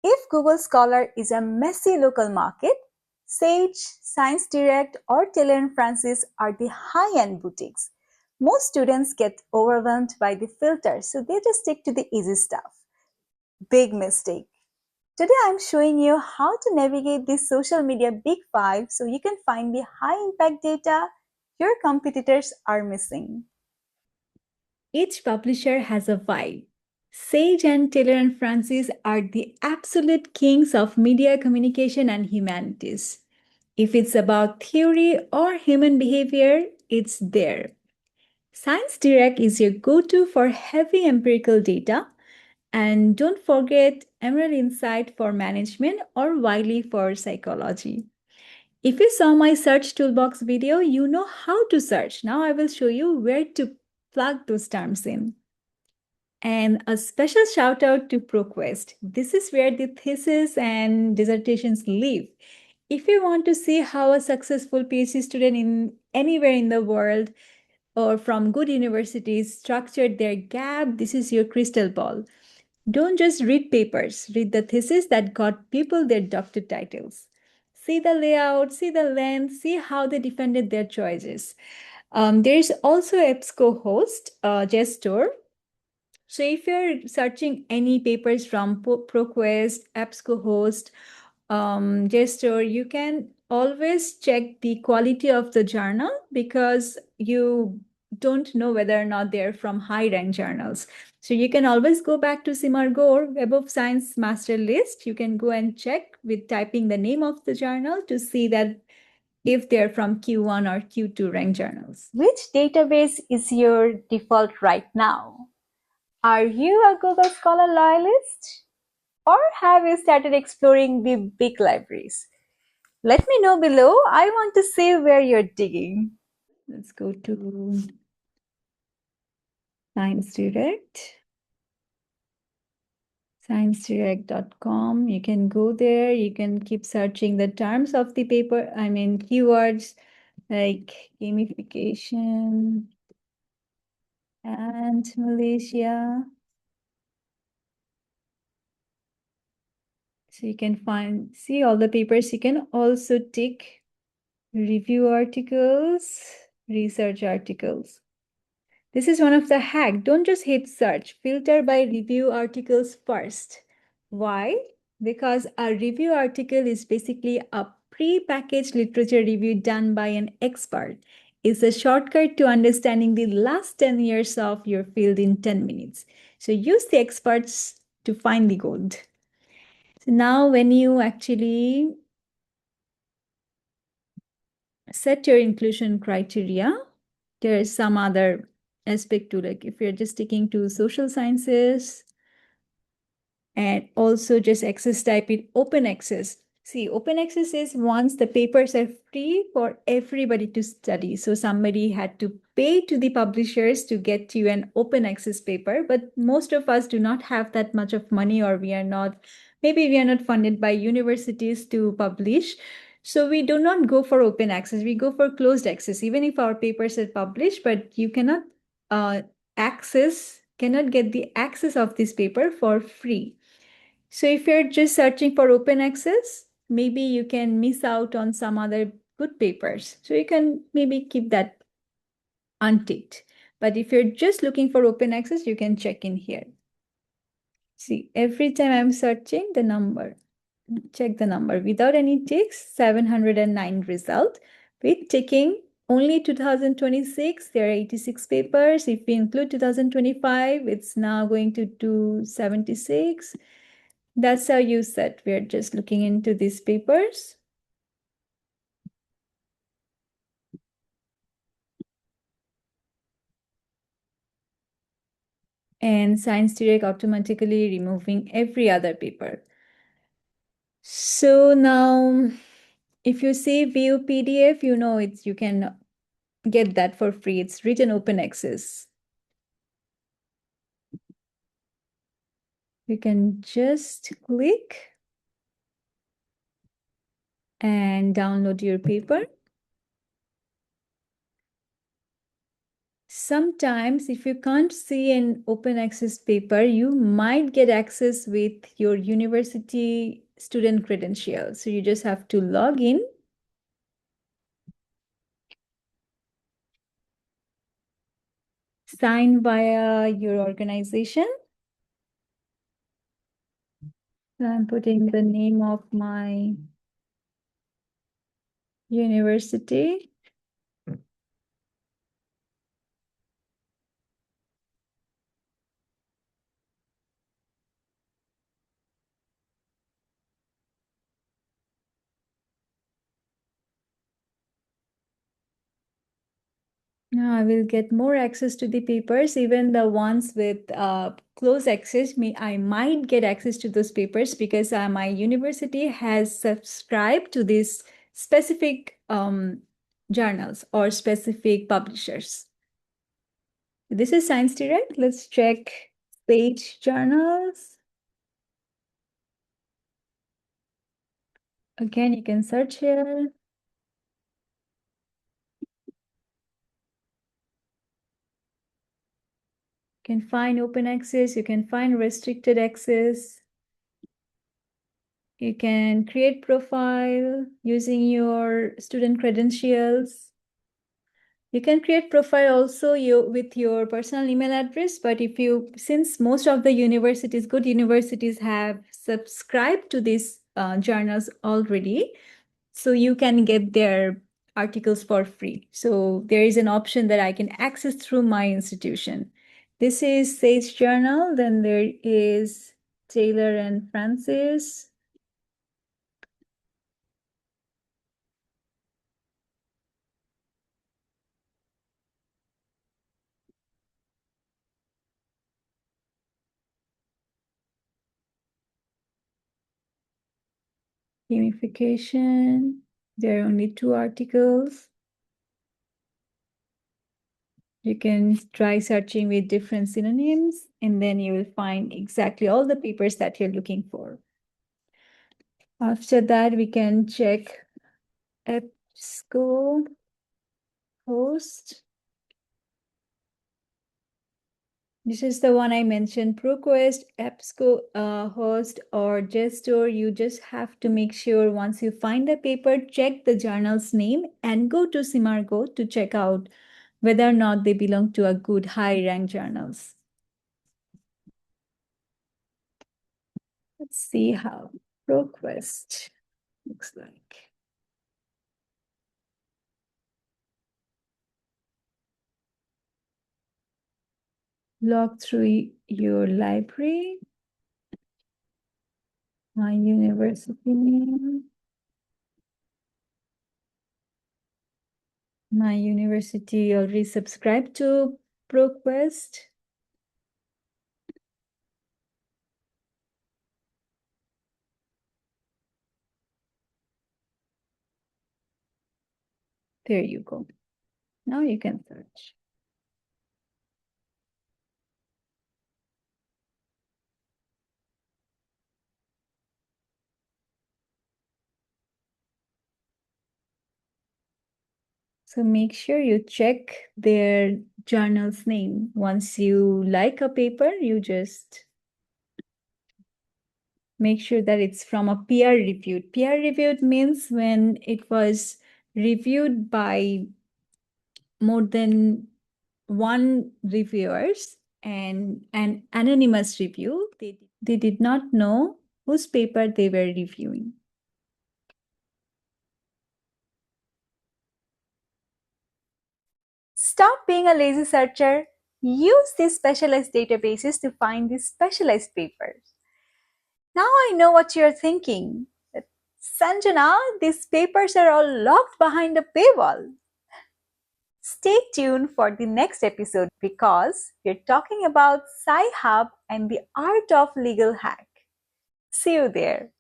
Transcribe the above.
If Google Scholar is a messy local market, Sage, ScienceDirect, or Taylor and Francis are the high-end boutiques. Most students get overwhelmed by the filters, so they just stick to the easy stuff. Big mistake. Today I'm showing you how to navigate the social media big five so you can find the high impact data your competitors are missing. Each publisher has a vibe. Sage and Taylor and Francis are the absolute kings of media communication and humanities. If it's about theory or human behavior, it's there. ScienceDirect is your go-to for heavy empirical data. And don't forget Emerald Insight for management or Wiley for psychology. If you saw my search toolbox video, you know how to search. Now I will show you where to plug those terms in. And a special shout out to ProQuest. This is where the thesis and dissertations live. If you want to see how a successful PhD student in anywhere in the world or from good universities structured their gap, this is your crystal ball. Don't just read papers, read the thesis that got people their doctor titles. See the layout, see the length, see how they defended their choices. There's also EBSCO host, Gestor. So if you're searching any papers from ProQuest, EBSCO-host, Gestor, you can always check the quality of the journal because you don't know whether or not they're from high-ranked journals. So you can always go back to SimarGore, Web of Science master list. You can go and check with typing the name of the journal to see that if they're from Q1 or Q2 ranked journals. Which database is your default right now? Are you a Google Scholar loyalist? Or have you started exploring the big libraries? Let me know below. I want to see where you're digging. Let's go to ScienceDirect. ScienceDirect.com. You can go there. You can keep searching the terms of the paper. I mean, keywords like gamification and Malaysia. So you can see all the papers. You can also tick review articles, research articles. This is one of the hack. Don't just hit search. Filter by review articles first. Why? Because a review article is basically a pre-packaged literature review done by an expert. It's a shortcut to understanding the last 10 years of your field in 10 minutes. So use the experts to find the gold. So now when you actually set your inclusion criteria, there is some other aspect to, like if you're just sticking to social sciences, and also just access type it open access. See, open access is once the papers are free for everybody to study. So somebody had to pay to the publishers to get you an open access paper, but most of us do not have that much of money, or maybe we are not funded by universities to publish. So we do not go for open access, we go for closed access, even if our papers are published, but you cannot get the access of this paper for free. So if you're just searching for open access, maybe you can miss out on some other good papers. So you can maybe keep that unticked. But if you're just looking for open access, you can check in here. See, every time I'm searching the number, check the number without any ticks, 709 result. With ticking, only 2026, there are 86 papers. If we include 2025, it's now going to 276. That's how you set. We're just looking into these papers. And ScienceDirect automatically removing every other paper. So now, if you see view PDF, you know you can get that for free. It's written open access. You can just click and download your paper. sometimes if you can't see an open access paper, you might get access with your university student credential. So you just have to log in. Sign via your organization. So I'm putting the name of my university. Now I will get more access to the papers, even the ones with close access. I might get access to those papers because my university has subscribed to these specific journals or specific publishers. This is ScienceDirect. Let's check page journals. Again, you can search here. You can find open access, you can find restricted access. You can create profile using your student credentials. You can create profile also with your personal email address, but since most of the universities, good universities have subscribed to these journals already, so you can get their articles for free. So there is an option that I can access through my institution. This is Sage Journal. Then there is Taylor and Francis. Gamification. There are only 2 articles. You can try searching with different synonyms, and then you will find exactly all the papers that you're looking for. After that, we can check EBSCO host. This is the one I mentioned, ProQuest, EBSCO host, or JSTOR. You just have to make sure once you find a paper, check the journal's name and go to Simargo to check out whether or not they belong to a good high-ranked journals. Let's see how ProQuest looks like. Log through your library, my university name, my university already subscribed to ProQuest. There you go. Now you can search. So make sure you check their journal's name. Once you like a paper, you just make sure that it's from a peer reviewed. Peer reviewed means when it was reviewed by more than one reviewers and an anonymous review. They did not know whose paper they were reviewing. Stop being a lazy searcher. Use these specialized databases to find these specialized papers. Now I know what you're thinking. Sanjana, these papers are all locked behind a paywall. Stay tuned for the next episode because we're talking about Sci-Hub and the art of legal hack. See you there.